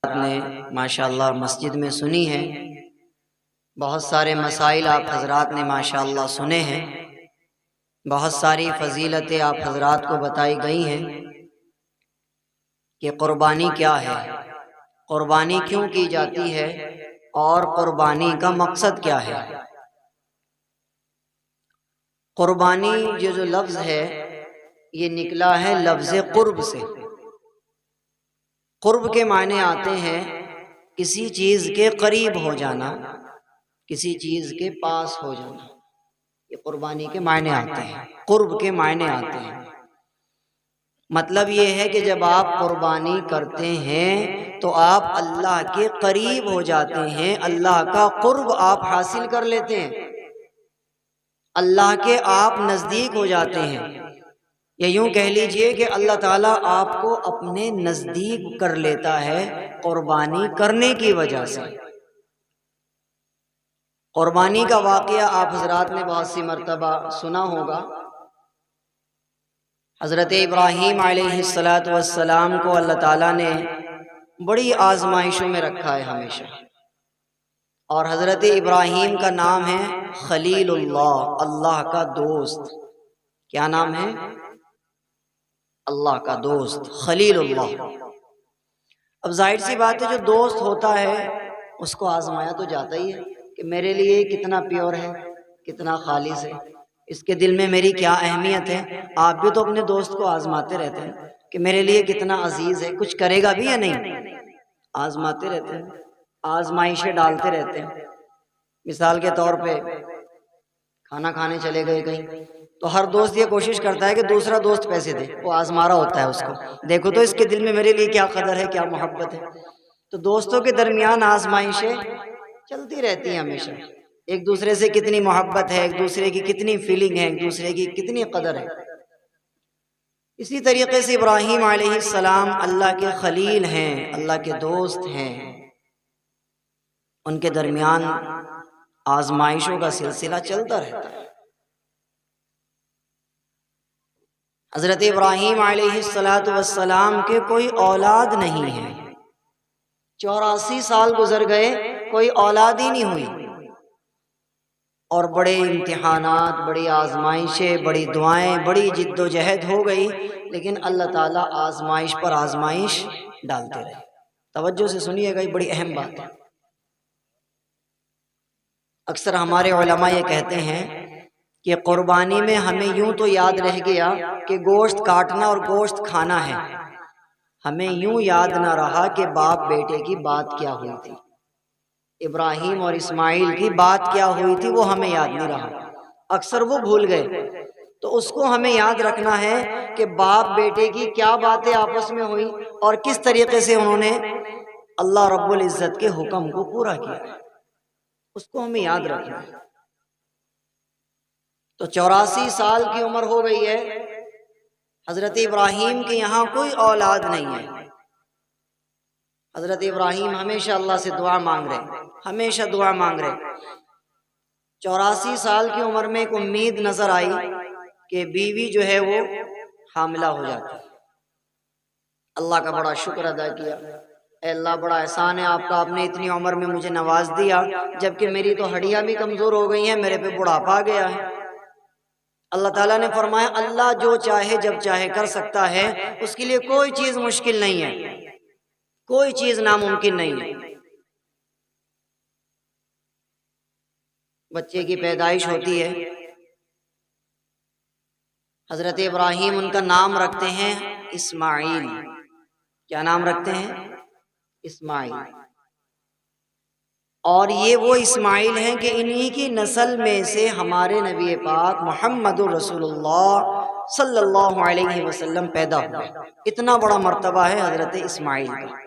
نے ماشاءاللہ مسجد میں سنی ہے، بہت سارے مسائل آپ حضرات نے ماشاءاللہ سنے ہیں، بہت ساری فضیلتیں آپ حضرات کو بتائی گئی ہیں کہ قربانی کیا ہے، قربانی کیوں کی جاتی ہے اور قربانی کا مقصد کیا ہے۔ قربانی یہ جو لفظ ہے یہ نکلا ہے لفظ قرب سے۔ قرب کے معنی آتے ہیں کسی چیز کے قریب ہو جانا، کسی چیز کے پاس ہو جانا، یہ قربانی کے معنی آتے ہیں، قرب کے معنی آتے ہیں۔ مطلب یہ ہے کہ جب آپ قربانی کرتے ہیں تو آپ اللہ کے قریب ہو جاتے ہیں، اللہ کا قرب آپ حاصل کر لیتے ہیں، اللہ کے آپ نزدیک ہو جاتے ہیں، یا یوں کہہ لیجئے کہ اللہ تعالیٰ آپ کو اپنے نزدیک کر لیتا ہے قربانی کرنے کی وجہ سے۔ قربانی کا واقعہ آپ حضرات نے بہت سی مرتبہ سنا ہوگا۔ حضرت ابراہیم علیہ السلام کو اللہ تعالیٰ نے بڑی آزمائشوں میں رکھا ہے ہمیشہ، اور حضرت ابراہیم کا نام ہے خلیل اللہ، اللہ کا دوست۔ کیا نام ہے؟ اللہ کا دوست، خلیل اللہ۔ اب ظاہر سی بات ہے جو دوست ہوتا ہے اس کو آزمایا تو جاتا ہی ہے کہ میرے لیے کتنا پیور ہے، کتنا خالص ہے، اس کے دل میں میری کیا اہمیت ہے۔ آپ بھی تو اپنے دوست کو آزماتے رہتے ہیں کہ میرے لیے کتنا عزیز ہے، کچھ کرے گا بھی یا نہیں، آزماتے رہتے ہیں، آزمائشیں ڈالتے رہتے ہیں۔ مثال کے طور پہ کھانا کھانے چلے گئے کہیں تو ہر دوست یہ کوشش کرتا ہے کہ دوسرا دوست پیسے دے، وہ آزما رہا ہوتا ہے اس کو، دیکھو تو اس کے دل میں میرے لیے کیا قدر ہے، کیا محبت ہے۔ تو دوستوں کے درمیان آزمائشیں چلتی رہتی ہیں ہمیشہ، ایک دوسرے سے کتنی محبت ہے، ایک دوسرے کی کتنی فیلنگ ہے، ایک دوسرے کی کتنی قدر ہے۔ اسی طریقے سے ابراہیم علیہ السلام اللہ کے خلیل ہیں، اللہ کے دوست ہیں، ان کے درمیان آزمائشوں کا سلسلہ چلتا رہتا ہے۔ حضرت ابراہیم علیہ السلام کے کوئی اولاد نہیں ہے، 84 سال گزر گئے، کوئی اولاد ہی نہیں ہوئی، اور بڑے امتحانات، بڑی آزمائشیں، بڑی دعائیں، بڑی جد و جہد ہو گئی، لیکن اللہ تعالیٰ آزمائش پر آزمائش ڈالتے رہے۔ توجہ سے سنیے گا، یہ بڑی اہم بات ہے۔ اکثر ہمارے علماء یہ کہتے ہیں کہ قربانی میں ہمیں یوں تو یاد رہ گیا کہ گوشت کاٹنا اور گوشت کھانا ہے، ہمیں یوں یاد نہ رہا کہ باپ بیٹے کی بات کیا ہوئی تھی، ابراہیم اور اسماعیل کی بات کیا ہوئی تھی وہ ہمیں یاد نہیں رہا، اکثر وہ بھول گئے۔ تو اس کو ہمیں یاد رکھنا ہے کہ باپ بیٹے کی کیا باتیں آپس میں ہوئی اور کس طریقے سے انہوں نے اللہ رب العزت کے حکم کو پورا کیا، اس کو ہمیں یاد رکھنا ہے۔ تو 84 سال کی عمر ہو گئی ہے، حضرت ابراہیم کے یہاں کوئی اولاد نہیں ہے۔ حضرت ابراہیم ہمیشہ اللہ سے دعا مانگ رہے، ہمیشہ دعا مانگ رہے۔ 84 سال کی عمر میں ایک امید نظر آئی کہ بیوی جو ہے وہ حاملہ ہو جاتی۔ اللہ کا بڑا شکر ادا کیا، اے اللہ بڑا احسان ہے آپ کا، آپ نے اتنی عمر میں مجھے نواز دیا، جبکہ میری تو ہڈیاں بھی کمزور ہو گئی ہیں، میرے پہ بڑھاپا آ گیا ہے۔ اللہ تعالیٰ نے فرمایا اللہ جو چاہے جب چاہے کر سکتا ہے، اس کے لیے کوئی چیز مشکل نہیں ہے، کوئی چیز ناممکن نہیں ہے۔ بچے کی پیدائش ہوتی ہے، حضرت ابراہیم ان کا نام رکھتے ہیں اسماعیل۔ کیا نام رکھتے ہیں؟ اسماعیل۔ اور یہ وہ اسماعیل ہیں کہ انہی کی نسل میں سے ہمارے نبی پاک محمد رسول اللہ صلی اللہ علیہ وسلم پیدا ہوئے۔ اتنا بڑا مرتبہ ہے حضرت اسماعیل کا۔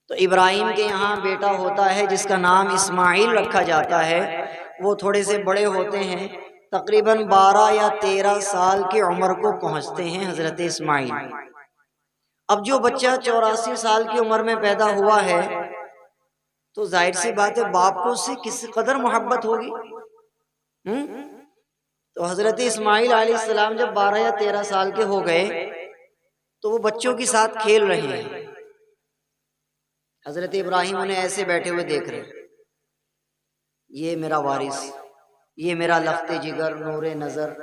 تو ابراہیم کے یہاں بیٹا ہوتا ہے جس کا نام اسماعیل رکھا جاتا ہے، وہ تھوڑے سے بڑے ہوتے ہیں، تقریباً 12 یا 13 سال کی عمر کو پہنچتے ہیں حضرت اسماعیل۔ اب جو بچہ 84 سال کی عمر میں پیدا ہوا ہے تو ظاہر سی بات ہے باپ کو اس سے کس قدر محبت ہوگی۔ تو حضرت اسماعیل علیہ السلام جب 12 یا 13 سال کے ہو گئے تو وہ بچوں کے ساتھ کھیل رہے ہیں، حضرت ابراہیم انہیں ایسے بیٹھے ہوئے دیکھ رہے، یہ میرا وارث، یہ میرا لخت جگر، نور نظر،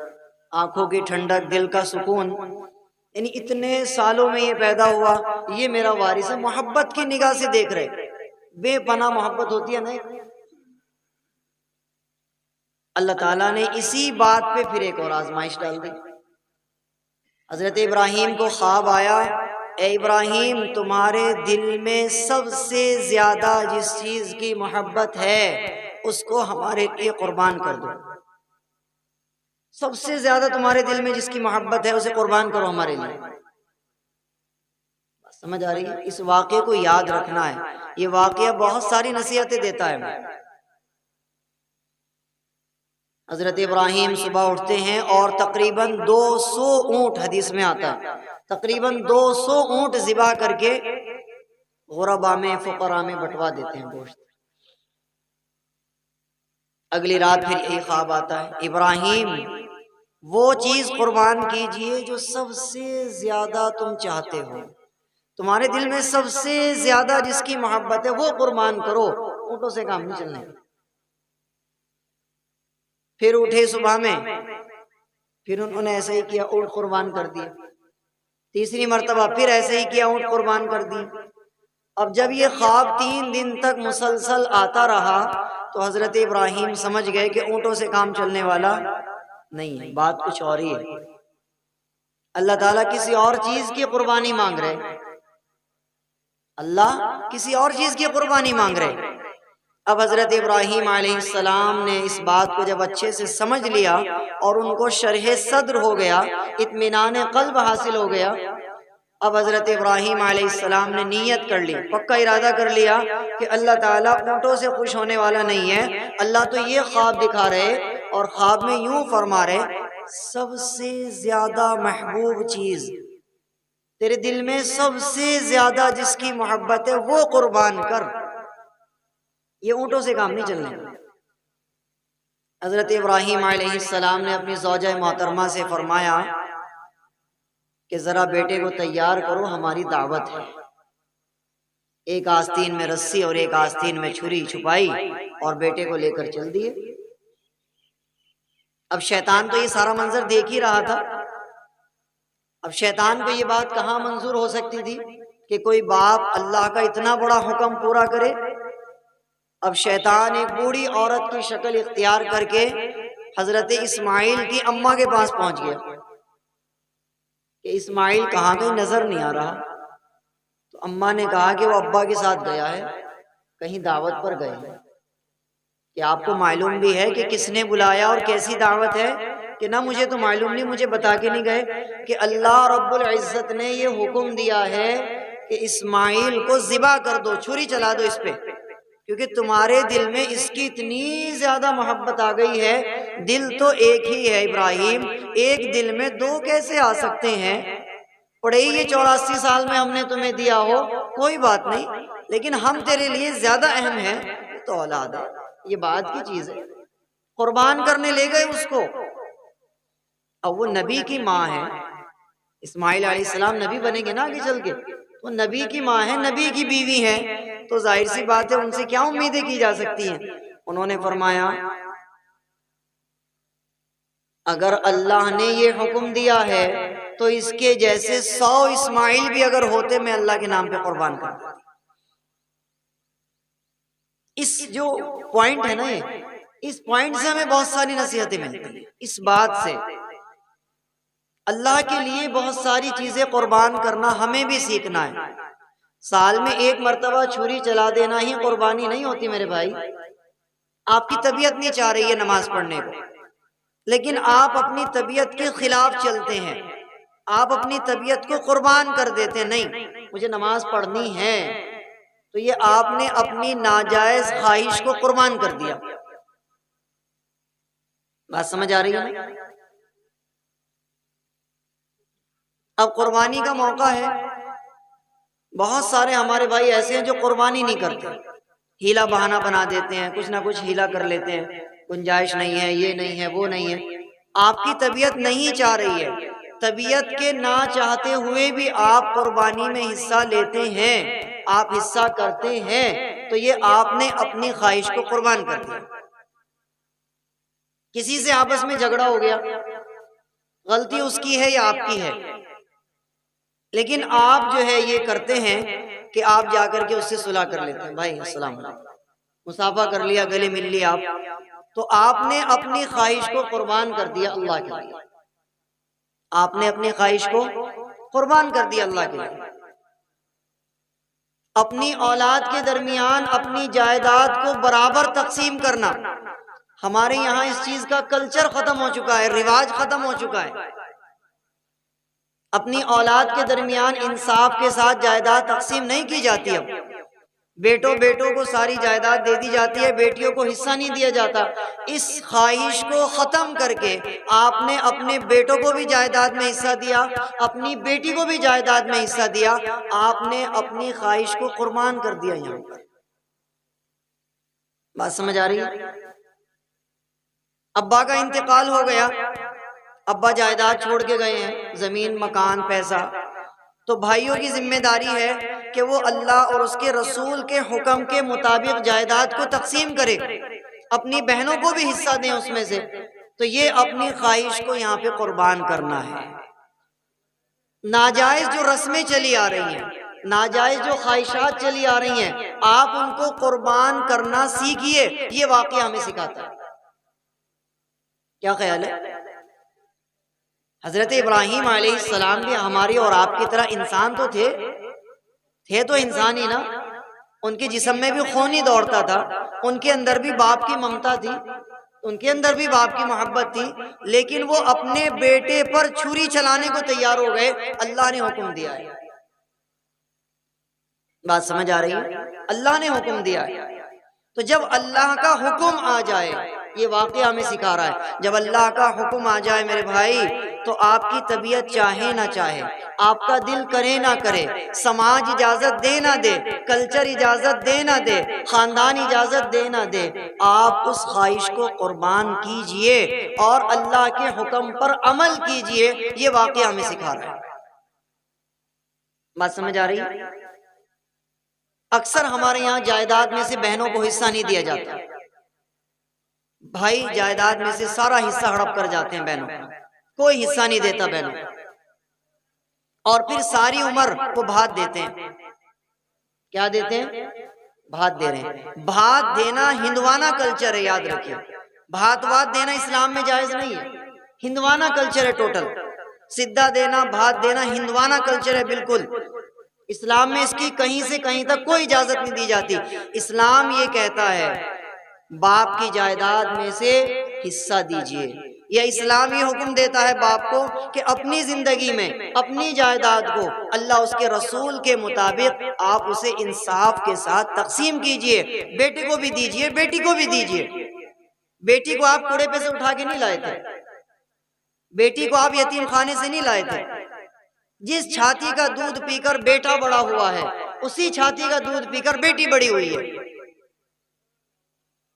آنکھوں کی ٹھنڈک، دل کا سکون، یعنی اتنے سالوں میں یہ پیدا ہوا، یہ میرا وارث ہے۔ محبت کی نگاہ سے دیکھ رہے، بے پناہ محبت ہوتی ہے نا۔ اللہ تعالیٰ نے اسی بات پہ پھر ایک اور آزمائش ڈال دی۔ حضرت ابراہیم کو خواب آیا، اے ابراہیم تمہارے دل میں سب سے زیادہ جس چیز کی محبت ہے اس کو ہمارے لیے قربان کر دو۔ سب سے زیادہ تمہارے دل میں جس کی محبت ہے اسے قربان کرو ہمارے لیے۔ سمجھ آ رہی ہے؟ اس واقعے کو یاد رکھنا ہے، یہ واقعہ بہت ساری نصیحتیں دیتا ہے۔ حضرت ابراہیم صبح اٹھتے ہیں اور تقریباً 200 اونٹ، حدیث میں آتا ہے تقریباً 200 اونٹ ذبح کر کے غربا میں، فقراء میں بٹوا دیتے ہیں گوشت۔ اگلی رات پھر یہی خواب آتا ہے، ابراہیم وہ چیز قربان کیجئے جو سب سے زیادہ تم چاہتے ہو، تمہارے دل میں سب سے زیادہ جس کی محبت ہے وہ قربان کرو، اونٹوں سے کام نہیں چلنے۔ پھر اٹھے صبح میں، پھر انہوں نے ایسا ہی کیا، اونٹ قربان کر دی۔ تیسری مرتبہ پھر ایسے ہی کیا، اونٹ قربان کر دی۔ اب جب یہ خواب 3 دن تک مسلسل آتا رہا تو حضرت ابراہیم سمجھ گئے کہ اونٹوں سے کام چلنے والا نہیں ہے، بات کچھ اور ہی ہے۔ اللہ تعالیٰ کسی اور چیز کی قربانی مانگ رہے، اللہ کسی اور چیز کی قربانی مانگ رہے۔ اب حضرت ابراہیم علیہ السلام نے اس بات کو جب اچھے سے سمجھ لیا اور ان کو شرح صدر ہو گیا، اطمینان قلب حاصل ہو گیا، اب حضرت ابراہیم علیہ السلام نے نیت کر لی، پکا ارادہ کر لیا کہ اللہ تعالیٰ اونٹوں سے خوش ہونے والا نہیں ہے، اللہ تو یہ خواب دکھا رہے اور خواب میں یوں فرما رہے، سب سے زیادہ محبوب چیز تیرے دل میں سب سے زیادہ جس کی محبت ہے وہ قربان کر، یہ اونٹوں سے کام نہیں چلنے۔ حضرت ابراہیم علیہ السلام نے اپنی زوجہ محترمہ سے فرمایا کہ ذرا بیٹے کو تیار کرو، ہماری دعوت ہے۔ ایک آستین میں رسی اور ایک آستین میں چھری چھپائی اور بیٹے کو لے کر چل دیے۔ اب شیطان تو یہ سارا منظر دیکھ ہی رہا تھا، اب شیطان کو یہ بات کہاں منظور ہو سکتی تھی کہ کوئی باپ اللہ کا اتنا بڑا حکم پورا کرے۔ اب شیطان ایک بوڑھی عورت کی شکل اختیار کر کے حضرت اسماعیل کی اماں کے پاس پہنچ گیا کہ اسماعیل کہاں کہیں نظر نہیں آ رہا۔ تو اماں نے کہا کہ وہ ابا کے ساتھ گیا ہے، کہیں دعوت پر گئے ہیں۔ کہ آپ کو معلوم بھی ہے کہ کس نے بلایا اور کیسی دعوت ہے؟ کہ نہ مجھے تو معلوم نہیں، مجھے بتا کے نہیں گئے کہ اللہ رب العزت نے یہ حکم دیا ہے کہ اسماعیل کو ذبح کر دو، چھری چلا دو اس پہ، کیونکہ تمہارے دل میں اس کی اتنی زیادہ محبت آ گئی ہے۔ دل تو ایک ہی ہے ابراہیم، ایک دل میں دو کیسے آ سکتے ہیں؟ پڑے یہ 84 سال میں ہم نے تمہیں دیا ہو کوئی بات نہیں، لیکن ہم تیرے لیے زیادہ اہم ہیں تو اولاد ہے، یہ بات کی چیز ہے۔ قربان کرنے لے گئے اس کو۔ اب وہ نبی کی ماں ہے، اسماعیل علیہ السلام نبی بنیں گے نا آگے چل کے، وہ نبی کی ماں ہے، نبی کی بیوی ہے، تو ظاہر سی بات ہے ان سے کیا امیدیں کی جا سکتی ہیں۔ انہوں نے فرمایا اگر اللہ نے یہ حکم دیا ہے تو اس کے جیسے 100 اسماعیل بھی اگر ہوتے میں اللہ کے نام پہ قربان کر دیتا۔ اس جو پوائنٹ ہے نا، اس پوائنٹ سے ہمیں بہت ساری نصیحتیں ملتی ہیں۔ اس بات سے اللہ کے لیے بہت ساری چیزیں قربان کرنا ہمیں بھی سیکھنا ہے۔ سال میں ایک مرتبہ چھری چلا دینا ہی قربانی نہیں ہوتی میرے بھائی۔ آپ کی طبیعت نہیں چاہ رہی ہے نماز پڑھنے کو، لیکن آپ اپنی طبیعت کے خلاف چلتے ہیں، آپ اپنی طبیعت کو قربان کر دیتے ہیں، نہیں مجھے نماز پڑھنی ہے، تو یہ آپ نے اپنی ناجائز خواہش کو قربان کر دیا۔ بات سمجھ آ رہی ہے؟ اب قربانی کا موقع ہے، بہت سارے ہمارے بھائی ایسے ہیں جو قربانی نہیں کرتے، ہیلا بہانہ بنا دیتے ہیں، کچھ نہ کچھ ہیلا کر لیتے ہیں، گنجائش نہیں ہے، یہ نہیں ہے، وہ نہیں ہے۔ آپ کی طبیعت نہیں چاہ رہی ہے، طبیعت کے نہ چاہتے ہوئے بھی آپ قربانی میں حصہ لیتے ہیں، آپ حصہ کرتے ہیں تو یہ آپ نے اپنی خواہش کو قربان کر دیا۔ کسی سے آپس میں جھگڑا ہو گیا، غلطی اس کی ہے یا آپ کی ہے، لیکن آپ جو ہے یہ کرتے ہیں کہ آپ جا کر کے اس سے صلح کر لیتے ہیں، بھائی السلام علیکم، مصافحہ کر لیا، گلے مل لیا آپ، تو آپ نے اپنی خواہش کو قربان کر دیا اللہ کے لیے، آپ نے اپنی خواہش کو قربان کر دیا اللہ کے لیے۔ اپنی اولاد کے درمیان اپنی جائیداد کو برابر تقسیم کرنا، ہمارے یہاں اس چیز کا کلچر ختم ہو چکا ہے، رواج ختم ہو چکا ہے۔ اپنی اولاد کے درمیان انصاف کے ساتھ جائیداد تقسیم نہیں کی جاتی۔ اب بیٹوں کو ساری جائیداد دے دی جاتی ہے، بیٹیوں کو حصہ نہیں دیا جاتا۔ اس خواہش کو ختم کر کے آپ نے اپنے بیٹوں کو بھی جائیداد میں حصہ دیا، اپنی بیٹی کو بھی جائیداد میں حصہ دیا، آپ نے اپنی خواہش کو قربان کر دیا۔ یہاں پر بات سمجھ آ رہی ہے؟ ابا کا انتقال ہو گیا، ابا جائیداد چھوڑ کے گئے ہیں، زمین، مکان، پیسہ، تو بھائیوں کی ذمہ داری ہے کہ وہ اللہ اور اس کے رسول کے حکم کے مطابق جائیداد کو تقسیم کرے، اپنی بہنوں کو بھی حصہ دیں اس میں سے۔ تو یہ اپنی خواہش کو یہاں پہ قربان کرنا ہے۔ ناجائز جو رسمیں چلی آ رہی ہیں، ناجائز جو خواہشات چلی آ رہی ہیں، آپ ان کو قربان کرنا سیکھیے، یہ واقعہ ہمیں سکھاتا ہے۔ کیا خیال ہے؟ حضرت ابراہیم علیہ السلام بھی ہماری اور آپ کی طرح انسان تو تھے تو انسان ہی نا، ان کے جسم میں بھی خون ہی دوڑتا تھا، ان کے اندر بھی باپ کی ممتا تھی، ان کے اندر بھی باپ کی محبت تھی، لیکن وہ اپنے بیٹے پر چھری چلانے کو تیار ہو گئے، اللہ نے حکم دیا ہے۔ بات سمجھ آ رہی ہے؟ اللہ نے حکم دیا ہے، تو جب اللہ کا حکم آ جائے، یہ واقعہ ہمیں سکھا رہا ہے، جب اللہ کا حکم آ جائے میرے بھائی، تو آپ کی طبیعت چاہے نہ چاہے، آپ کا دل کرے نہ کرے، سماج اجازت دے نہ دے، کلچر اجازت دے نہ دے، خاندان اجازت دے نہ دے، آپ اس خواہش کو قربان کیجئے اور اللہ کے حکم پر عمل کیجئے، یہ واقعہ ہمیں سکھا رہا ہے۔ بات سمجھ آ رہی ہے؟ اکثر ہمارے یہاں جائیداد میں سے بہنوں کو حصہ نہیں دیا جاتا، بھائی جائیداد میں سے سارا حصہ ہڑپ کر جاتے ہیں بہنوں کا، کوئی حصہ نہیں دیتا بہنوں کو، اور پھر ساری عمر وہ بھات دیتے ہیں۔ کیا دیتے ہیں؟ بھات دے رہے ہیں۔ بھات دینا ہندوانہ کلچر ہے، یاد رکھیے، بھات وات دینا اسلام میں جائز نہیں ہے، ہندوانہ کلچر ہے ٹوٹل، سدہ دینا، بھات دینا ہندوانہ کلچر ہے بالکل۔ اسلام میں اس کی کہیں سے کہیں تک کوئی اجازت نہیں دی جاتی۔ اسلام یہ کہتا ہے باپ کی جائیداد میں سے حصہ دیجئے، یا اسلام یہ حکم دیتا ہے باپ کو کہ اپنی زندگی میں اپنی جائیداد کو اللہ اس کے رسول کے مطابق آپ اسے انصاف کے ساتھ تقسیم کیجئے، بیٹے کو بھی دیجئے، بیٹی کو بھی دیجئے۔ بیٹی کو آپ کوڑے پہ سے اٹھا کے نہیں لائے تھے، بیٹی کو آپ یتیم خانے سے نہیں لائے تھے۔ جس چھاتی کا دودھ پی کر بیٹا بڑا ہوا ہے، اسی چھاتی کا دودھ پی کر بیٹی بڑی ہوئی ہے۔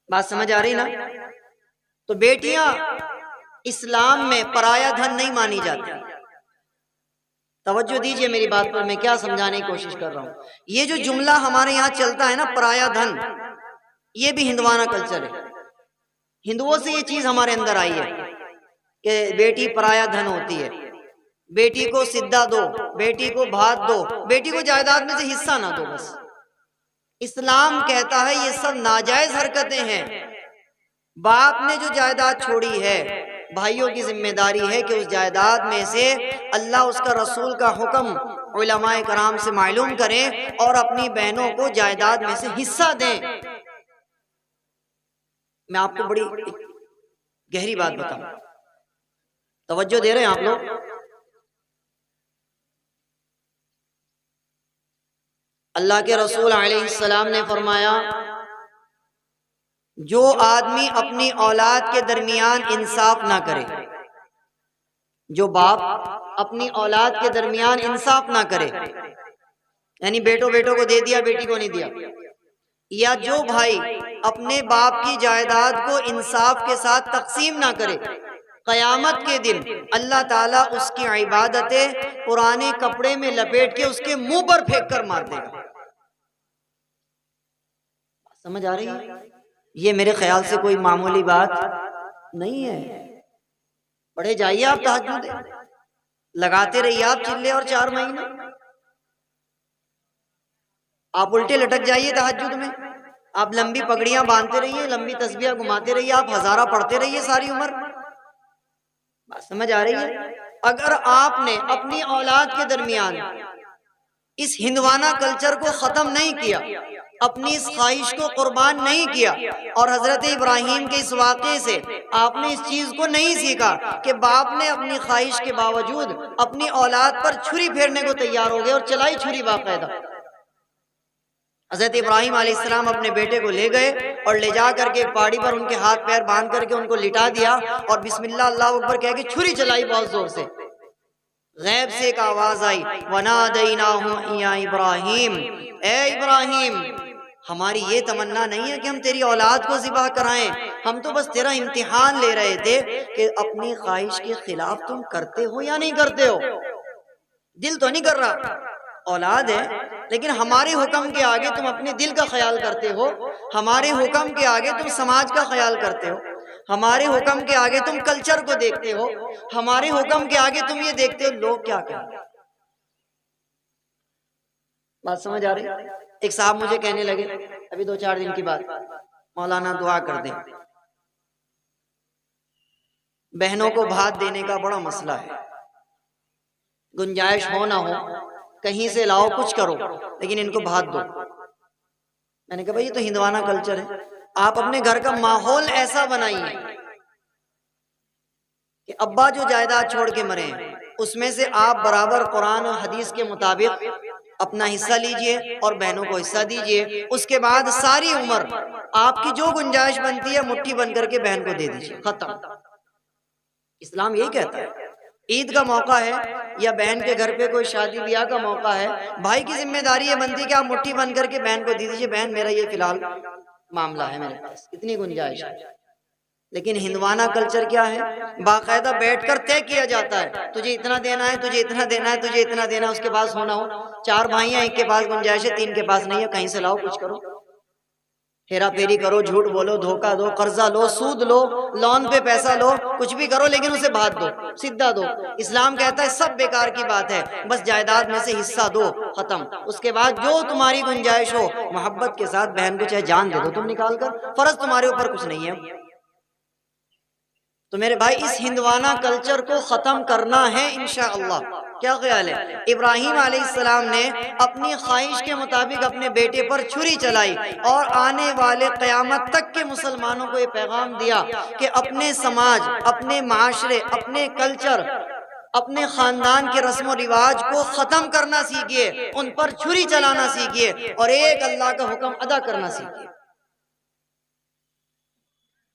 بات سمجھ آ رہی نا؟ تو بیٹیاں اسلام میں پرایا دھن نہیں مانی جاتی۔ توجہ دیجئے میری بات پر، میں کیا سمجھانے کی کوشش کر رہا ہوں۔ یہ جو جملہ ہمارے یہاں چلتا ہے نا، پرایا دھن، یہ بھی ہندوانہ کلچر ہے۔ ہندوؤں سے یہ چیز ہمارے اندر آئی ہے کہ بیٹی پرایا دھن ہوتی ہے، بیٹی کو سدہ دو، بیٹی کو بھات دو، بیٹی کو جائیداد میں سے حصہ نہ دو بس۔ اسلام کہتا ہے یہ سب ناجائز حرکتیں ہیں۔ باپ نے جو جائیداد چھوڑی ہے، بھائیوں کی ذمہ داری ہے کہ اس جائیداد میں سے اللہ اس کا رسول کا حکم علماء کرام سے معلوم کریں اور اپنی بہنوں کو جائیداد میں سے حصہ دیں۔ میں آپ کو بڑی گہری بات بتاؤں، توجہ دے رہے ہیں آپ لوگ؟ اللہ کے رسول علیہ السلام نے فرمایا جو آدمی اپنی اولاد کے درمیان انصاف نہ کرے، جو باپ اپنی اولاد کے درمیان انصاف نہ کرے، یعنی بیٹوں کو دے دیا، بیٹی کو نہیں دیا، یا جو بھائی اپنے باپ کی جائیداد کو انصاف کے ساتھ تقسیم نہ کرے، قیامت کے دن اللہ تعالیٰ اس کی عبادتیں پرانے کپڑے میں لپیٹ کے اس کے منہ پر پھینک کر مار دے گا۔ سمجھ آ رہی ہے؟ یہ میرے خیال سے کوئی معمولی بات نہیں ہے۔ پڑھے جائیے آپ تہجد، لگاتے رہیے آپ چلے اور 4 مہینے، آپ الٹے لٹک جائیے تہجد میں، آپ لمبی پگڑیاں باندھتے رہیے، لمبی تسبیحیں گھماتے رہیے، آپ ہزارہ پڑھتے رہیے ساری عمر۔ بات سمجھ آ رہی ہے؟ اگر آپ نے اپنی اولاد کے درمیان اس ہندوانہ کلچر کو ختم نہیں کیا، اپنی اس خواہش کو قربان نہیں کیا، اور حضرت ابراہیم کے اس واقعے سے آپ نے اس چیز کو نہیں سیکھا کہ باپ نے اپنی خواہش کے باوجود اپنی اولاد پر چھری پھیرنے کو تیار ہو گئے اور چلائی چھری باقاعدہ۔ حضرت ابراہیم علیہ السلام اپنے بیٹے کو لے گئے اور لے جا کر کے ایک پہاڑی پر ان کے ہاتھ پیر باندھ کر کے ان کو لٹا دیا اور بسم اللہ اللہ اکبر کہہ کے چھری چلائی بہت زور سے۔ غیب سے ایک آواز آئی، وَنَادَيْنَاهُ يَا إِبْرَاهِيمُ، اے ابراہیم، ہماری یہ تمنا نہیں ہے کہ ہم تیری اولاد کو ذبح کرائیں، ہم تو بس تیرا امتحان لے رہے تھے کہ اپنی خواہش کے خلاف تم کرتے ہو یا نہیں کرتے ہو۔ دل تو نہیں کر رہا، اولاد ہے، لیکن ہمارے حکم کے آگے تم اپنے دل کا خیال کرتے ہو، ہمارے حکم کے آگے تم سماج کا خیال کرتے ہو، ہمارے حکم کے آگے تم کلچر کو دیکھتے ہو، ہمارے حکم کے آگے تم یہ دیکھتے ہو لوگ کیا کہیں گے۔ بات سمجھ آ رہی؟ ایک صاحب مجھے کہنے لگے ابھی 2-4 دن کی بات، مولانا دعا کر دیں، بہنوں کو بھات دینے کا بڑا مسئلہ ہے، گنجائش ہو نہ ہو کہیں سے لاؤ کچھ کرو لیکن ان کو بھات دو۔ میں نے کہا بھائی یہ تو ہندوانہ کلچر ہے، آپ اپنے گھر کا ماحول ایسا بنائیے کہ ابا جو جائیداد چھوڑ کے مرے ہیں اس میں سے آپ برابر قرآن و حدیث کے مطابق اپنا حصہ لیجئے اور بہنوں کو حصہ دیجئے، اس کے بعد ساری عمر آپ کی جو گنجائش بنتی ہے مٹھی بن کر کے بہن کو دے دیجئے، ختم۔ اسلام یہی کہتا ہے۔ عید کا موقع ہے یا بہن کے گھر پہ کوئی شادی بیاہ کا موقع ہے، بھائی کی ذمہ داری یہ بنتی ہے کہ آپ مٹھی بن کر کے بہن کو دے دیجئے، بہن میرا یہ فی الحال معاملہ ہے، میرے پاس اتنی گنجائش ہے۔ لیکن ہندوانہ کلچر کیا ہے؟ باقاعدہ بیٹھ کر طے کیا جاتا ہے، تجھے اتنا دینا ہے، تجھے اتنا دینا ہے، تجھے اتنا دینا ہے، اس کے پاس ہونا ہو۔ 4 بھائی ہیں، ایک کے پاس گنجائش ہے، 3 کے پاس نہیں ہے، کہیں سے لاؤ کچھ کرو، ہیرا پھیری کرو، جھوٹ بولو، دھوکہ دو، قرضہ لو، سود لو، لون پہ پیسہ لو، کچھ بھی کرو لیکن اسے بھات دو، سدھا دو۔ اسلام کہتا ہے سب بیکار کی بات ہے، بس جائیداد میں سے حصہ دو، ختم۔ اس کے بعد جو تمہاری گنجائش ہو محبت کے ساتھ بہن کو چاہے جان دے دو تم نکال کر، فرض تمہارے اوپر کچھ نہیں ہے۔ تو میرے بھائی اس ہندوانہ کلچر کو ختم کرنا ہے انشاءاللہ۔ کیا خیال ہے؟ ابراہیم علیہ السلام نے اپنی خواہش کے مطابق اپنے بیٹے پر چھری چلائی اور آنے والے قیامت تک کے مسلمانوں کو یہ پیغام دیا کہ اپنے سماج، اپنے معاشرے، اپنے کلچر، اپنے خاندان کے رسم و رواج کو ختم کرنا سیکھیے، ان پر چھری چلانا سیکھیے اور ایک اللہ کا حکم ادا کرنا سیکھیے۔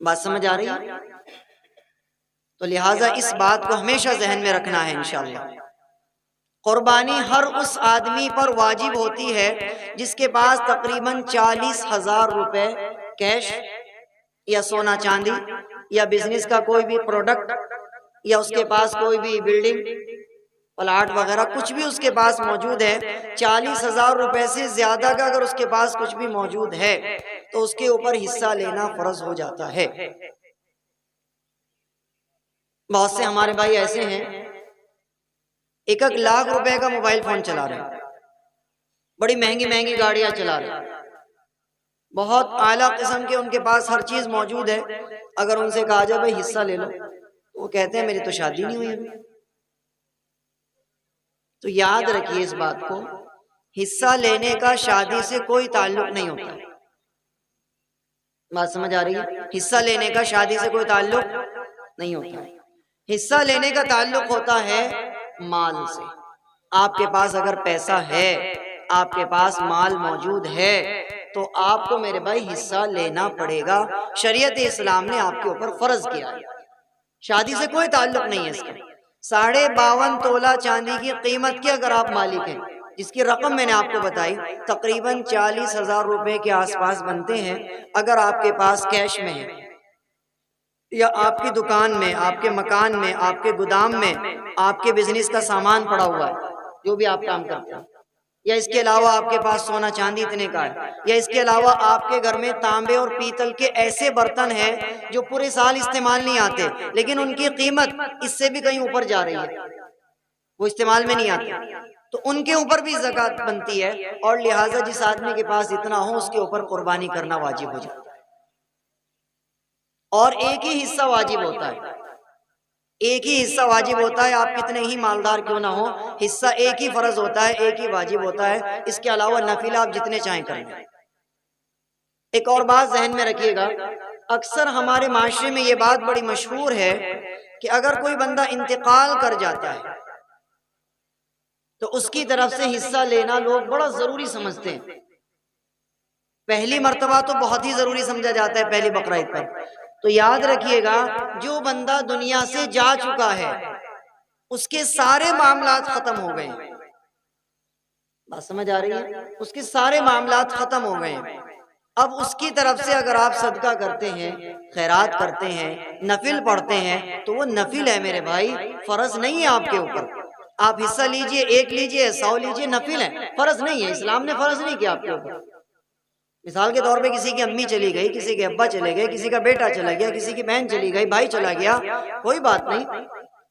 بات سمجھ آ رہی ہے؟ تو لہٰذا اس بات کو ہمیشہ ذہن میں رکھنا ہے انشاءاللہ۔ قربانی ہر اس آدمی پر واجب ہوتی ہے جس کے پاس تقریباً 40,000 روپے کیش یا سونا چاندی یا بزنس کا کوئی بھی پروڈکٹ یا اس کے پاس کوئی بھی بلڈنگ پلاٹ وغیرہ کچھ بھی اس کے پاس موجود ہے۔ 40,000 روپے سے زیادہ کا اگر اس کے پاس کچھ بھی موجود ہے تو اس کے اوپر حصہ لینا فرض ہو جاتا ہے۔ بہت سے ہمارے بھائی ایسے ہیں 1 لاکھ روپے کا موبائل فون چلا رہے ہیں، بڑی مہنگی مہنگی گاڑیاں چلا رہے ہیں، بہت اعلیٰ قسم کے ان کے پاس ہر چیز موجود ہے۔ اگر ان سے کہا جائے بھائی حصہ لے لو تو وہ کہتے ہیں میری تو شادی نہیں ہوئی ابھی۔ تو یاد رکھیے اس بات کو، حصہ لینے کا شادی سے کوئی تعلق نہیں ہوتا۔ بات سمجھ آ رہی ہے؟ حصہ لینے کا شادی سے کوئی تعلق نہیں ہوتا۔ حصہ لینے کا تعلق ہوتا ہے مال سے۔ آپ کے پاس اگر پیسہ ہے، آپ کے پاس مال موجود ہے تو آپ کو میرے بھائی حصہ لینا پڑے گا، شریعت اسلام نے آپ کے اوپر فرض کیا ہے۔ شادی سے کوئی تعلق نہیں ہے اس کا۔ 52.5 تولہ چاندی کی قیمت کے اگر آپ مالک ہیں، جس کی رقم میں نے آپ کو بتائی تقریباً 40,000 روپے کے آس پاس بنتے ہیں، اگر آپ کے پاس کیش میں ہے یا آپ کی دکان میں، آپ کے مکان میں، آپ کے گودام میں آپ کے بزنس کا سامان پڑا ہوا ہے، جو بھی آپ کام کرتے ہیں، یا اس کے علاوہ آپ کے پاس سونا چاندی اتنے کا ہے، یا اس کے علاوہ آپ کے گھر میں تانبے اور پیتل کے ایسے برتن ہیں جو پورے سال استعمال نہیں آتے لیکن ان کی قیمت اس سے بھی کہیں اوپر جا رہی ہے، وہ استعمال میں نہیں آتے، تو ان کے اوپر بھی زکوٰۃ بنتی ہے، اور لہٰذا جس آدمی کے پاس اتنا ہو اس کے اوپر قربانی کرنا واجب ہو جاتا ہے، اور ایک ہی حصہ واجب ہوتا ہے، ایک ہی حصہ واجب ہوتا ہے، آپ کتنے ہی مالدار کیوں نہ ہو، حصہ ایک ہی فرض ہوتا ہے، ایک ہی واجب ہوتا ہے، اس کے علاوہ نفل آپ جتنے چاہیں کریں۔ ایک اور بات ذہن میں رکھیے گا، اکثر ہمارے معاشرے میں یہ بات بڑی مشہور ہے کہ اگر کوئی بندہ انتقال کر جاتا ہے تو اس کی طرف سے حصہ لینا لوگ بڑا ضروری سمجھتے ہیں، پہلی مرتبہ تو بہت ہی ضروری سمجھا جاتا ہے پہلی بقرعید پر، تو یاد رکھیے گا جو بندہ دنیا سے جا چکا ہے اس کے سارے معاملات ختم ہو گئے، بات سمجھ آ رہی ہے، اس کے سارے معاملات ختم ہو گئے، اب اس کی طرف سے اگر آپ صدقہ کرتے ہیں، خیرات کرتے ہیں، نفل پڑھتے ہیں تو وہ نفل ہے میرے بھائی، فرض نہیں ہے آپ کے اوپر، آپ حصہ لیجئے، ایک لیجئے، 100 لیجئے، نفل ہے، فرض نہیں ہے، اسلام نے فرض نہیں کیا آپ کے اوپر۔ مثال کے طور پہ کسی کی امی چلی گئی، کسی کے ابا چلے گئے، کسی کا بیٹا چلا گیا، کسی کی بہن چلی گئی، بھائی چلا گیا، کوئی بات نہیں،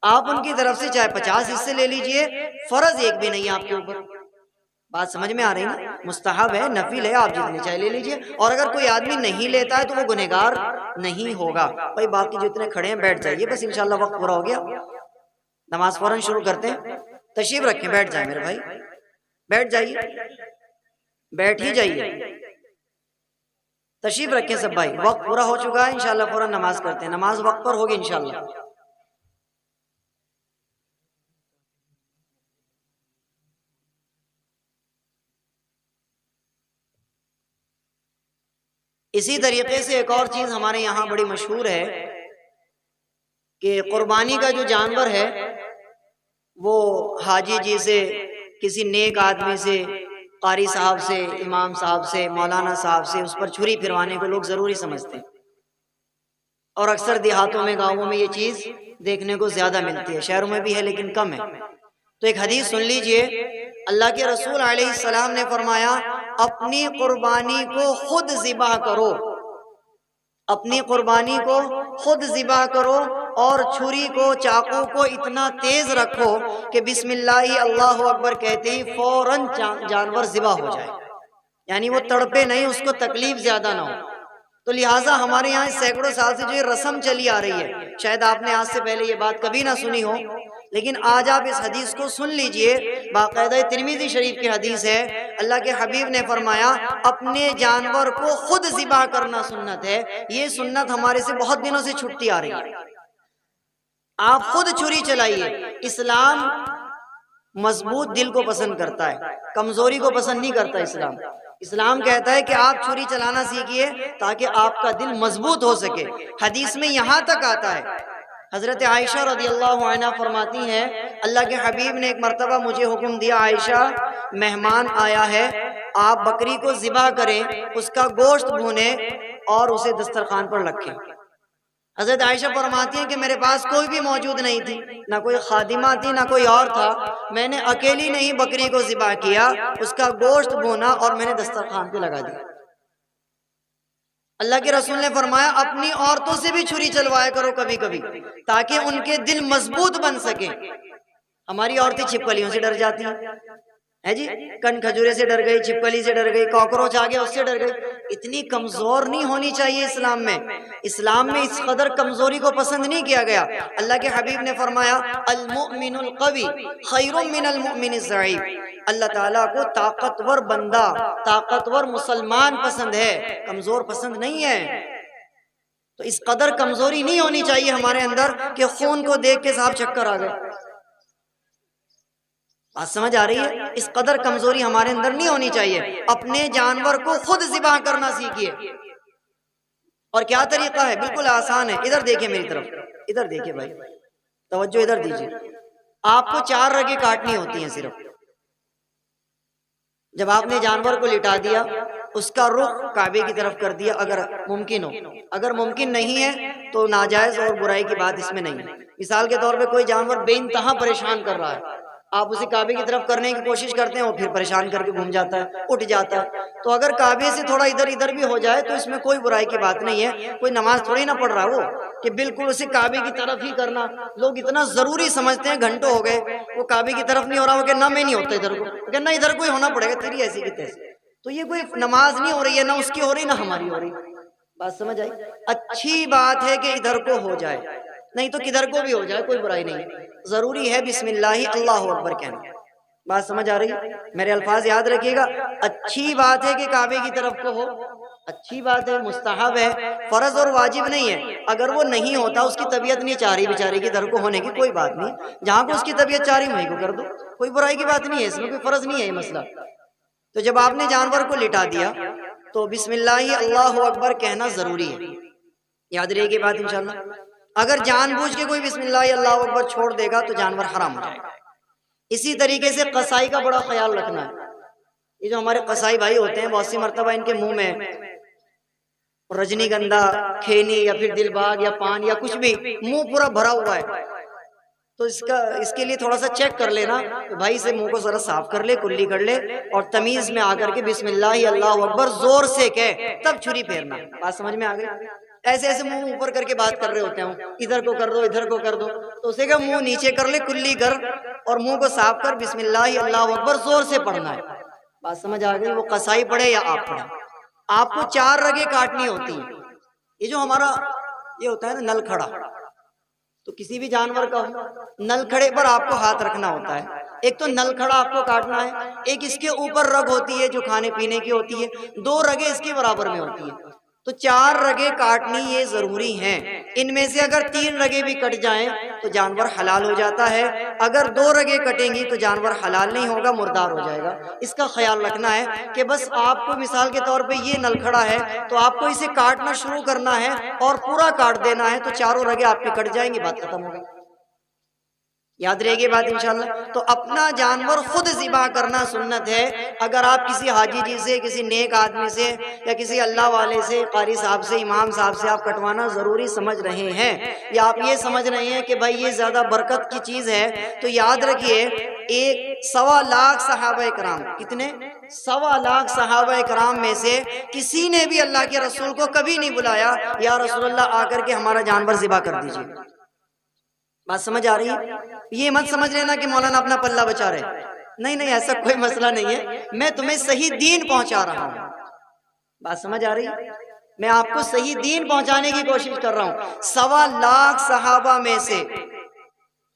آپ ان کی طرف سے چاہے 50 حصے لے لیجئے، فرض ایک بھی نہیں ہے آپ کے اوپر، بات سمجھ میں آ رہی نا، مستحب ہے، نفل ہے، آپ جتنے چاہے لے لیجئے، اور اگر کوئی آدمی نہیں لیتا ہے تو وہ گنہگار نہیں ہوگا۔ بھائی باقی جتنے کھڑے ہیں بیٹھ جائیے، بس انشاءاللہ وقت پورا ہو گیا، نماز فوراً شروع کرتے ہیں، تشریف رکھیں، بیٹھ جائیں میرے بھائی، بیٹھ جائیے، بیٹھ ہی جائیے، تشریف رکھیں سب بھائی، وقت پورا ہو چکا ہے، انشاءاللہ فوراً نماز کرتے ہیں، نماز وقت پر ہوگی انشاءاللہ۔ اسی طریقے سے ایک اور چیز ہمارے یہاں بڑی مشہور ہے کہ قربانی کا جو جانور ہے وہ حاجی جی سے، کسی نیک آدمی سے، قاری صاحب سے، امام صاحب سے، مولانا صاحب سے اس پر چھری پھروانے کو لوگ ضروری سمجھتے ہیں، اور اکثر دیہاتوں میں، گاؤں میں یہ چیز دیکھنے کو زیادہ ملتی ہے، شہروں میں بھی ہے لیکن کم ہے۔ تو ایک حدیث سن لیجئے، اللہ کے رسول علیہ السلام نے فرمایا اپنی قربانی کو خود ذبح کرو، اپنی قربانی کو خود ذبح کرو، اور چھری کو، چاقو کو اتنا تیز رکھو کہ بسم اللہ اللہ اکبر کہتے ہی فوراً جانور ذبح ہو جائے، یعنی وہ تڑپے نہیں، اس کو تکلیف زیادہ نہ ہو۔ تو لہٰذا ہمارے یہاں سینکڑوں سال سے جو یہ رسم چلی آ رہی ہے، شاید آپ نے آج سے پہلے یہ بات کبھی نہ سنی ہو، لیکن آج آپ اس حدیث کو سن لیجئے، باقاعدہ ترمذی شریف کی حدیث ہے، اللہ کے حبیب نے فرمایا اپنے جانور کو خود ذبح کرنا سنت ہے۔ یہ سنت ہمارے سے بہت دنوں سے چھٹتی آ رہی ہے، آپ خود چھری چلائیے۔ اسلام مضبوط دل کو پسند کرتا ہے، کمزوری کو پسند نہیں کرتا اسلام۔ اسلام کہتا ہے کہ آپ چھری چلانا سیکھیے تاکہ آپ کا دل مضبوط ہو سکے۔ حدیث میں یہاں تک آتا ہے، حضرت عائشہ رضی اللہ عنہ فرماتی ہیں اللہ کے حبیب نے ایک مرتبہ مجھے حکم دیا، عائشہ مہمان آیا ہے، آپ بکری کو ذبح کریں، اس کا گوشت بھونیں اور اسے دسترخوان پر رکھیں۔ حضرت عائشہ فرماتی ہیں کہ میرے پاس کوئی بھی موجود نہیں تھی، نہ کوئی خادمہ تھی نہ کوئی اور تھا، میں نے اکیلی نے ہی بکری کو ذبح کیا، اس کا گوشت بھونا اور میں نے دسترخوان پہ لگا دیا۔ اللہ کے رسول نے فرمایا اپنی عورتوں سے بھی چھری چلوایا کرو کبھی کبھی، تاکہ ان کے دل مضبوط بن سکیں۔ ہماری عورتیں چھپکلیوں سے ڈر جاتی ہیں، ہے جی، کن کھجورے سے ڈر گئی، چھپکلی سے ڈر گئی، کاکروچ آ گیا اس سے ڈر گئی۔ اتنی کمزور نہیں ہونی چاہیے اسلام میں، اسلام میں اس قدر کمزوری کو پسند نہیں کیا گیا۔ اللہ کے حبیب نے فرمایا المؤمن القوی خیر من المؤمن الضعیف، اللہ تعالیٰ کو طاقتور بندہ، طاقتور مسلمان پسند ہے، کمزور پسند نہیں ہے۔ تو اس قدر کمزوری نہیں ہونی چاہیے ہمارے اندر کہ خون کو دیکھ کے صاحب چکر آ گئے، بات سمجھ آ رہی ہے؟ اس قدر کمزوری ہمارے اندر نہیں ہونی چاہیے۔ اپنے جانور کو خود ذبح کرنا سیکھیے۔ اور کیا طریقہ ہے؟ بالکل آسان ہے، ادھر دیکھیں میری طرف، ادھر دیکھیں بھائی، توجہ ادھر دیجیے۔ آپ کو 4 رگیں کاٹنی ہوتی ہیں صرف۔ جب آپ نے جانور کو لٹا دیا، اس کا رخ کعبے کی طرف کر دیا اگر ممکن ہو، اگر ممکن نہیں ہے تو ناجائز اور برائی کی بات اس میں نہیں ہے۔ مثال کے طور پہ کوئی جانور بے انتہا پریشان کر رہا ہے، آپ اسے کعبے کی طرف کرنے کی کوشش کرتے ہیں اور پھر پریشان کر کے گھوم جاتا ہے، اٹھ جاتا ہے۔ تو اگر کعبے سے تھوڑا ادھر ادھر بھی ہو جائے تو اس میں کوئی برائی کی بات نہیں ہے، کوئی نماز تھوڑی نہ پڑھ رہا وہ کہ بالکل اسے کعبے کی طرف ہی کرنا۔ لوگ اتنا ضروری سمجھتے ہیں، گھنٹوں ہو گئے وہ کعبے کی طرف نہیں ہو رہا، وہ کہ نہ میں نہیں ہوتا ادھر کو، کہ نہ ادھر کوئی ہونا پڑے گا، تیری ایسی کی تیسی۔ تو یہ کوئی نماز نہیں ہو رہی ہے، نہ اس کی ہو رہی نہ ہماری ہو رہی۔ بات سمجھ آئی؟ اچھی بات ہے کہ ادھر کو ہو جائے، نہیں تو کدھر کو بھی ہو جائے کوئی برائی نہیں، ضروری ہے بسم اللہ اللہ اکبر کہنا۔ بات سمجھ آ رہی ہے؟ میرے الفاظ یاد رکھیے گا۔ اچھی بات ہے کہ کعبے کی طرف کو ہو، اچھی بات ہے، مستحب ہے، فرض اور واجب نہیں ہے۔ اگر وہ نہیں ہوتا، اس کی طبیعت نہیں چاہ رہی بیچارے کی ادھر کو ہونے کی، کوئی بات نہیں، جہاں کو اس کی طبیعت چاہ رہی وہیں کو کر دو، کوئی برائی کی بات نہیں ہے، اس میں کوئی فرض نہیں ہے یہ مسئلہ۔ تو جب آپ نے جانور کو لٹا دیا تو بسم اللہ اللہ اکبر کہنا ضروری ہے، یاد رہے گی بات انشاءاللہ۔ اگر جان بوجھ کے کوئی بسم اللہ اللہ اکبر چھوڑ دے گا تو جانور حرام ہو جائے گا۔ اسی طریقے سے قصائی کا بڑا خیال رکھنا ہے۔ یہ جو ہمارے قصائی بھائی ہوتے ہیں، بہت سی مرتبہ ان کے منہ میں رجنی گندھا، کھینی یا پھر دل باغ یا پان یا کچھ بھی، منہ پورا بھرا ہوا ہے، تو اس کے لیے تھوڑا سا چیک کر لینا کہ بھائی سے منہ کو ذرا صاف کر لے، کلی کر لے، اور تمیز میں آ کر کے بسم اللہ اللہ اکبر زور سے کہے، تب چھری پھیرنا۔ بات سمجھ میں آ گئی؟ ایسے ایسے منہ اوپر کر کے بات کر رہے ہوتے ہیں، ادھر کو کر دو ادھر کو کر دو، تو اسے کہ منہ نیچے کر لے، کلی کر، اور منہ کو صاف کر، بسم اللہ اللہ اکبر زور سے پڑھنا ہے۔ بات سمجھ آ گئی؟ وہ قصائی پڑھے یا آپ پڑھے، آپ کو 4 رگیں کاٹنی ہوتی ہیں۔ یہ جو ہمارا یہ ہوتا ہے نا نل کھڑا، تو کسی بھی جانور کا ہو، نل کھڑے پر آپ کو ہاتھ رکھنا ہوتا ہے۔ ایک تو نل کھڑا آپ کو کاٹنا ہے، ایک اس کے اوپر رگ ہوتی ہے جو کھانے پینے کی ہوتی ہے، 2 رگیں اس کے برابر میں ہوتی ہیں، تو 4 رگیں کاٹنی یہ ضروری ہیں۔ ان میں سے اگر 3 رگیں بھی کٹ جائیں تو جانور حلال ہو جاتا ہے، اگر 2 رگیں کٹیں گی تو جانور حلال نہیں ہوگا، مردار ہو جائے گا۔ اس کا خیال رکھنا ہے کہ بس آپ کو مثال کے طور پہ یہ نل کھڑا ہے تو آپ کو اسے کاٹنا شروع کرنا ہے اور پورا کاٹ دینا ہے، تو 4 رگیں آپ کی کٹ جائیں گی، بات ختم ہو گئی۔ یاد رہے گی بات انشاءاللہ۔ تو اپنا جانور خود ذبح کرنا سنت ہے۔ اگر آپ کسی حاجی جی سے، کسی نیک آدمی سے یا کسی اللہ والے سے، قاری صاحب سے، امام صاحب سے آپ کٹوانا ضروری سمجھ رہے ہیں، یا آپ یہ سمجھ رہے ہیں کہ بھائی یہ زیادہ برکت کی چیز ہے، تو یاد رکھیے 1.25 لاکھ صحابہ کرام، کتنے؟ 1.25 لاکھ صحابہ کرام میں سے کسی نے بھی اللہ کے رسول کو کبھی نہیں بلایا یا رسول اللہ آ کر کے ہمارا جانور ذبح کر دیجیے۔ بات سمجھ آ رہی ہے؟ یہ مت سمجھ لینا کہ مولانا اپنا پلہ بچا رہے، نہیں نہیں، ایسا کوئی مسئلہ نہیں ہے، میں تمہیں صحیح دین پہنچا رہا ہوں۔ بات سمجھ آ رہی ہے؟ میں آپ کو صحیح دین پہنچانے کی کوشش کر رہا ہوں۔ 1.25 لاکھ صحابہ میں سے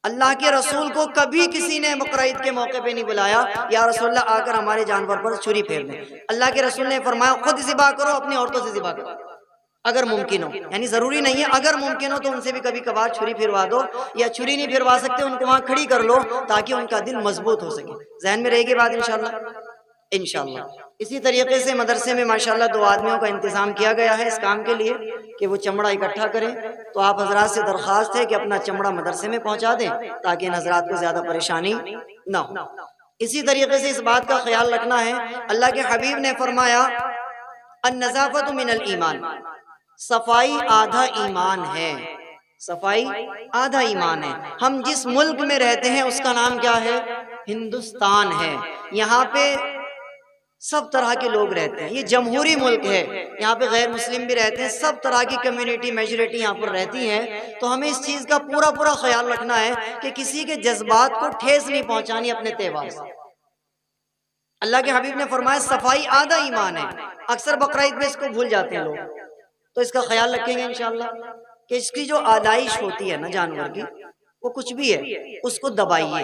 اللہ کے رسول کو کبھی کسی نے بقرعید کے موقع پہ نہیں بلایا یا رسول اللہ آ کر ہمارے جانور پر چھری پھیر دیں۔ اللہ کے رسول نے فرمایا خود ذبح کرو، اپنی عورتوں سے ذبح کرو اگر ممکن ہو، یعنی ضروری نہیں ہے، اگر ممکن ہو تو ان سے بھی کبھی کبھار چھری پھروا دو، یا چھری نہیں پھروا سکتے ان کو وہاں کھڑی کر لو تاکہ ان کا دل مضبوط ہو سکے۔ ذہن میں رہے گی بات انشاءاللہ؟ انشاءاللہ۔ اسی طریقے سے مدرسے میں ماشاءاللہ 2 آدمیوں کا انتظام کیا گیا ہے اس کام کے لیے کہ وہ چمڑا اکٹھا کریں، تو آپ حضرات سے درخواست ہے کہ اپنا چمڑا مدرسے میں پہنچا دیں تاکہ ان حضرات کو زیادہ پریشانی نہ ہو۔ اسی طریقے سے اس بات کا خیال رکھنا ہے، اللہ کے حبیب نے فرمایا النظافۃ من الایمان، صفائی آدھا ایمان ہے، صفائی آدھا ایمان ہے۔ ہم جس ملک میں رہتے ہیں اس کا نام کیا ہے؟ ہندوستان ہے۔ یہاں پہ سب طرح کے لوگ رہتے ہیں، یہ جمہوری ملک ہے، یہاں پہ غیر مسلم بھی رہتے ہیں، سب طرح کی کمیونٹی میجورٹی یہاں پر رہتی ہیں، تو ہمیں اس چیز کا پورا خیال رکھنا ہے کہ کسی کے جذبات کو ٹھیس نہیں پہنچانی اپنے تہوار سے۔ اللہ کے حبیب نے فرمایا صفائی آدھا ایمان ہے۔ اکثر بقرعید میں اس کو بھول جاتے ہیں لوگ، تو اس کا خیال رکھیں گے انشاءاللہ کہ اس کی جو آلائش ہوتی ہے نا جانور کی، وہ کچھ بھی ہے اس کو دبائیے۔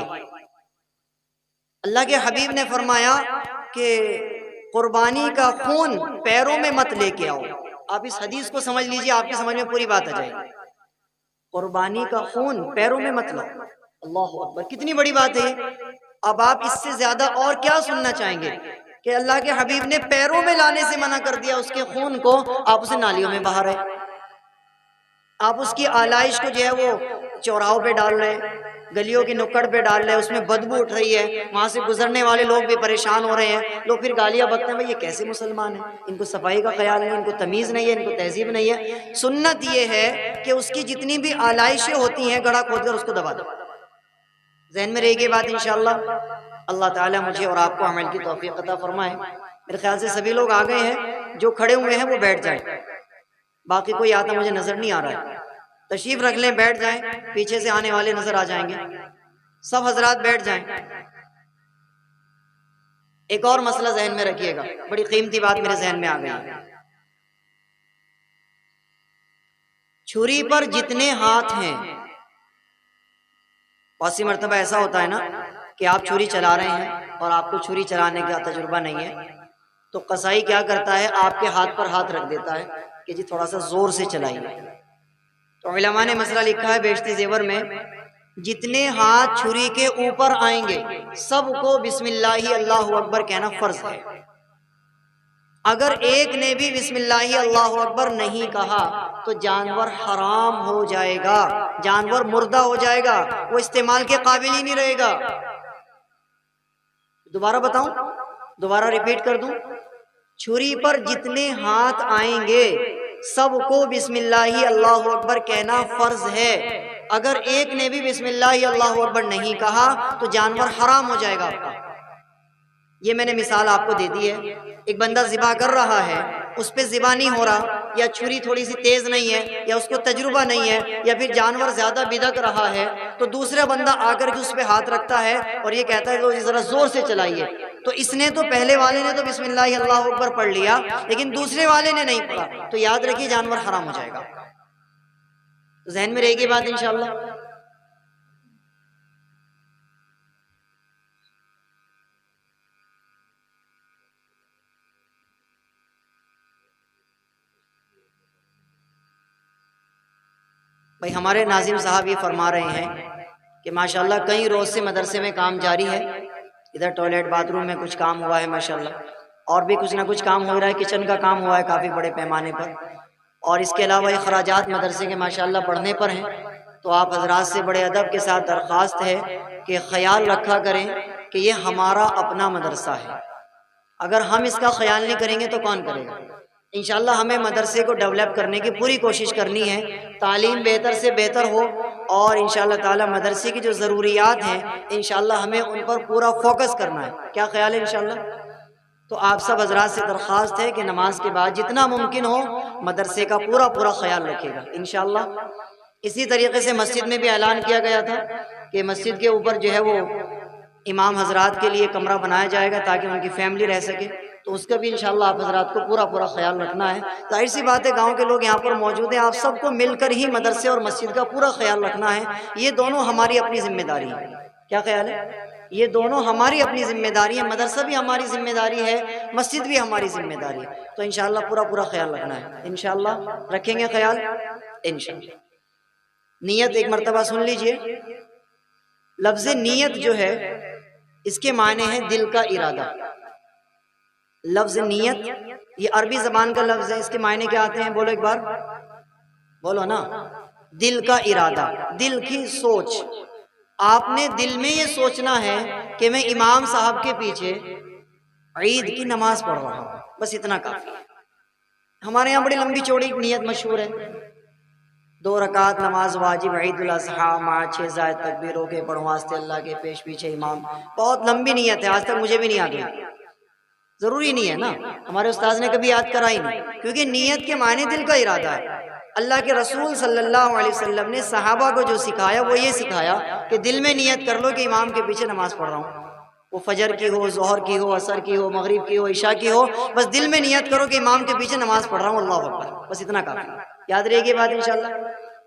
اللہ کے حبیب نے فرمایا کہ قربانی کا خون پیروں میں مت لے کے آؤ۔ آپ اس حدیث کو سمجھ لیجئے، آپ کی سمجھ میں پوری بات آ جائے گی۔ قربانی کا خون پیروں میں مت لاؤ، اللہ اکبر، کتنی بڑی بات ہے۔ اب آپ اس سے زیادہ اور کیا سننا چاہیں گے کہ اللہ کے حبیب نے پیروں میں لانے سے منع کر دیا اس کے خون کو، آپ اسے نالیوں میں بہا رہے، آپ اس کی آلائش کو جو ہے وہ چوراہوں پہ ڈال رہے، گلیوں کی نکڑ پہ ڈال رہے، اس میں بدبو اٹھ رہی ہے، وہاں سے گزرنے والے لوگ بھی پریشان ہو رہے ہیں، لوگ پھر گالیاں بکتے ہیں، بھئی یہ کیسے مسلمان ہیں، ان کو صفائی کا خیال نہیں، ان کو تمیز نہیں ہے، ان کو تہذیب نہیں ہے۔ سنت یہ ہے کہ اس کی جتنی بھی آلائشیں ہوتی ہیں گڑھا کھود کر اس کو دبا دو، ذہن میں رہے گی بات انشاءاللہ۔ اللہ تعالیٰ مجھے اور آپ کو عمل کی توفیق عطا فرمائے۔ میرے خیال سے سبھی لوگ آ گئے ہیں، جو کھڑے ہوئے ہیں وہ بیٹھ جائیں، باقی کوئی آتا مجھے نظر نہیں آ رہا ہے۔ تشریف رکھ لیں، بیٹھ جائیں، پیچھے سے آنے والے نظر آ جائیں گے، سب حضرات بیٹھ جائیں۔ ایک اور مسئلہ ذہن میں رکھیے گا، بڑی قیمتی بات میرے ذہن میں آ گئی ہے۔ چھری پر جتنے ہاتھ ہیں، بہت سی مرتبہ ایسا ہوتا ہے نا کہ آپ چھری چلا رہے ہیں اور آپ کو چھری چلانے کا تجربہ نہیں ہے، تو قصائی کیا کرتا ہے، آپ کے ہاتھ پر ہاتھ رکھ دیتا ہے کہ جی تھوڑا سا زور سے چلائیے۔ تو علماء نے مسئلہ لکھا ہے بیشتی زیور میں، جتنے ہاتھ چھری کے اوپر آئیں گے سب کو بسم اللہ اللہ اکبر کہنا فرض ہے۔ اگر ایک نے بھی بسم اللہ اللہ اکبر نہیں کہا تو جانور حرام ہو جائے گا، جانور مردہ ہو جائے گا، وہ استعمال کے قابل ہی نہیں رہے گا۔ دوبارہ بتاؤں، دوبارہ ریپیٹ کر دوں، چھری پر جتنے ہاتھ آئیں گے سب کو بسم اللہ اللہ اکبر کہنا فرض ہے۔ اگر ایک نے بھی بسم اللہ اللہ اکبر نہیں کہا تو جانور حرام ہو جائے گا آپ کا۔ یہ میں نے مثال آپ کو دے دی ہے۔ ایک بندہ ذبح کر رہا ہے، اس پہ ذبح نہیں ہو رہا، یا چھری تھوڑی سی تیز نہیں ہے، یا اس کو تجربہ نہیں ہے، یا پھر جانور زیادہ بدک رہا ہے، تو دوسرا بندہ آ کر کے اس پہ ہاتھ رکھتا ہے اور یہ کہتا ہے کہ ذرا زور سے چلائیے، تو اس نے تو پہلے والے نے تو بسم اللہ اللہ اکبر پڑھ لیا، لیکن دوسرے والے نے نہیں پڑھا، تو یاد رکھیے جانور حرام ہو جائے گا۔ ذہن میں رہے گی بات انشاءاللہ۔ بھائی ہمارے ناظم صاحب یہ فرما رہے ہیں کہ ماشاءاللہ کئی روز سے مدرسے میں کام جاری ہے، ادھر ٹوائلٹ باتھ روم میں کچھ کام ہوا ہے ماشاءاللہ، اور بھی کچھ نہ کچھ کام ہو رہا ہے، کچن کا کام ہوا ہے کافی بڑے پیمانے پر، اور اس کے علاوہ اخراجات مدرسے کے ماشاءاللہ بڑھنے پر ہیں۔ تو آپ حضرات سے بڑے ادب کے ساتھ درخواست ہے کہ خیال رکھا کریں کہ یہ ہمارا اپنا مدرسہ ہے، اگر ہم اس کا خیال نہیں کریں گے تو کون کرے گا؟ انشاءاللہ ہمیں مدرسے کو ڈیولپ کرنے کی پوری کوشش کرنی ہے، تعلیم بہتر سے بہتر ہو، اور انشاءاللہ تعالی مدرسے کی جو ضروریات ہیں انشاءاللہ ہمیں ان پر پورا فوکس کرنا ہے۔ کیا خیال ہے انشاءاللہ؟ تو آپ سب حضرات سے درخواست ہے کہ نماز کے بعد جتنا ممکن ہو مدرسے کا پورا خیال رکھے گا انشاءاللہ۔ اسی طریقے سے مسجد میں بھی اعلان کیا گیا تھا کہ مسجد کے اوپر جو ہے وہ امام حضرات کے لیے کمرہ بنایا جائے گا تاکہ ان کی فیملی رہ سکے، تو اس کا بھی انشاءاللہ آپ حضرات کو پورا خیال رکھنا ہے۔ ظاہر سی بات ہے گاؤں کے لوگ یہاں پر موجود ہیں، آپ سب کو مل کر ہی مدرسے اور مسجد کا پورا خیال رکھنا ہے، یہ دونوں ہماری اپنی ذمہ داری ہے۔ کیا خیال ہے؟ یہ دونوں ہماری اپنی ذمہ داری ہے، مدرسہ بھی ہماری ذمہ داری ہے، مسجد بھی ہماری ذمہ داری ہے، تو انشاءاللہ پورا خیال رکھنا ہے، انشاءاللہ رکھیں گے خیال انشاءاللہ۔ نیت ایک مرتبہ سن لیجئے، لفظ نیت جو ہے اس کے معنی ہے دل کا ارادہ۔ لفظ نیت یہ عربی زبان کا لفظ ہے، اس کے معنی کیا آتے ہیں؟ بولو ایک بار، بولو نا، دل کا ارادہ، دل کی سوچ۔ آپ نے دل میں یہ سوچنا ہے کہ میں امام صاحب کے پیچھے عید کی نماز پڑھ رہا ہوں، بس اتنا کافی ہے۔ ہمارے یہاں بڑی لمبی چوڑی نیت مشہور ہے، 2 رکعت نماز واجب عید الاضحیٰ مع 6 زائد تکبیروں کے پڑھوں واسطے اللہ کے پیش پیچھے امام، بہت لمبی نیت ہے، آج تک مجھے بھی نہیں آتی، ضروری نہیں ہے نا، ہمارے استاذ نے کبھی یاد کرائی نہیں، کیونکہ نیت کے معنی دل کا ارادہ ہے۔ اللہ کے رسول صلی اللہ علیہ وسلم نے صحابہ کو جو سکھایا وہ یہ سکھایا کہ دل میں نیت کر لو کہ امام کے پیچھے نماز پڑھ رہا ہوں، وہ فجر کی ہو، ظہر کی ہو، عصر کی ہو، مغرب کی ہو، عشاء کی ہو، بس دل میں نیت کرو کہ امام کے پیچھے نماز پڑھ رہا ہوں، اللہ اکبر، بس اتنا کافی ہے۔ یاد رہے گی بات انشاءاللہ۔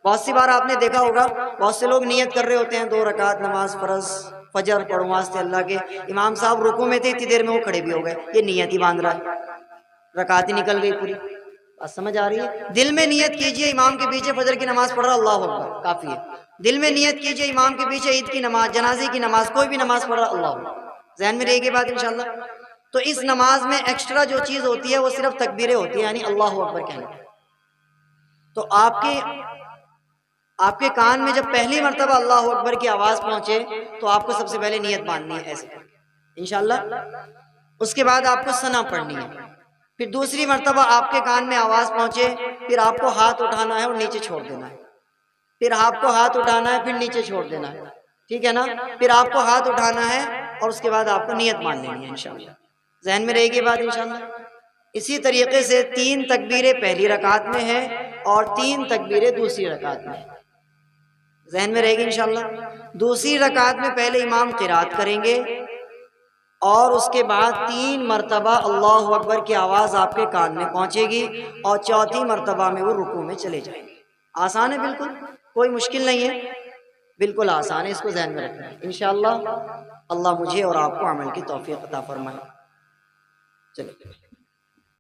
بہت سی بار آپ نے دیکھا ہوگا بہت سے لوگ نیت کر رہے ہوتے ہیں 2 رکعت نماز فرض فجر پڑھوں واسطے اللہ کے، امام صاحب رکوع میں تھے، اتنی دیر میں وہ کھڑے بھی ہو گئے، یہ نیت ہی باندھ رہا ہے، رکعت ہی نکل گئی پوری۔ بات سمجھ آ رہی ہے؟ دل میں نیت کیجئے امام کے پیچھے فجر کی نماز پڑھ رہا، اللہ اکبر، کافی ہے۔ دل میں نیت کیجئے امام کے پیچھے عید کی نماز، جنازے کی نماز، کوئی بھی نماز پڑھ رہا، اللہ اکبر۔ ذہن میں رہے گی بات انشاءاللہ۔ تو اس نماز میں ایکسٹرا جو چیز ہوتی ہے وہ صرف تکبیریں ہوتی ہیں، یعنی اللہ اکبر کہنا۔ تو آپ کے کان میں جب پہلی مرتبہ اللہ اکبر کی آواز پہنچے تو آپ کو سب سے پہلے نیت باندھنی ہے ایسے انشاءاللہ، اس کے بعد آپ کو ثنا پڑھنی ہے، پھر دوسری مرتبہ آپ کے کان میں آواز پہنچے پھر آپ کو ہاتھ اٹھانا ہے اور نیچے چھوڑ دینا ہے، پھر آپ کو ہاتھ اٹھانا ہے پھر نیچے چھوڑ دینا ہے، ٹھیک ہے نا؟ پھر آپ کو ہاتھ اٹھانا ہے اور اس کے بعد آپ کو نیت مان لینی ہے انشاءاللہ۔ ذہن میں رہے گی بات انشاءاللہ؟ اسی طریقے سے 3 تکبیریں پہلی رکعت میں ہیں اور 3 تکبیریں دوسری رکعت میں ہیں۔ ذہن میں رہے گی انشاءاللہ؟ دوسری رکعت میں پہلے امام قرات کریں گے اور اس کے بعد 3 مرتبہ اللہ اکبر کی آواز آپ کے کان میں پہنچے گی اور چوتھی مرتبہ میں وہ رکوع میں چلے جائیں گے۔ آسان ہے بالکل، کوئی مشکل نہیں ہے، بالکل آسان ہے، اس کو ذہن میں رکھنا ہے انشاءاللہ۔ اللہ مجھے اور آپ کو عمل کی توفیق عطا فرمائے۔ چلو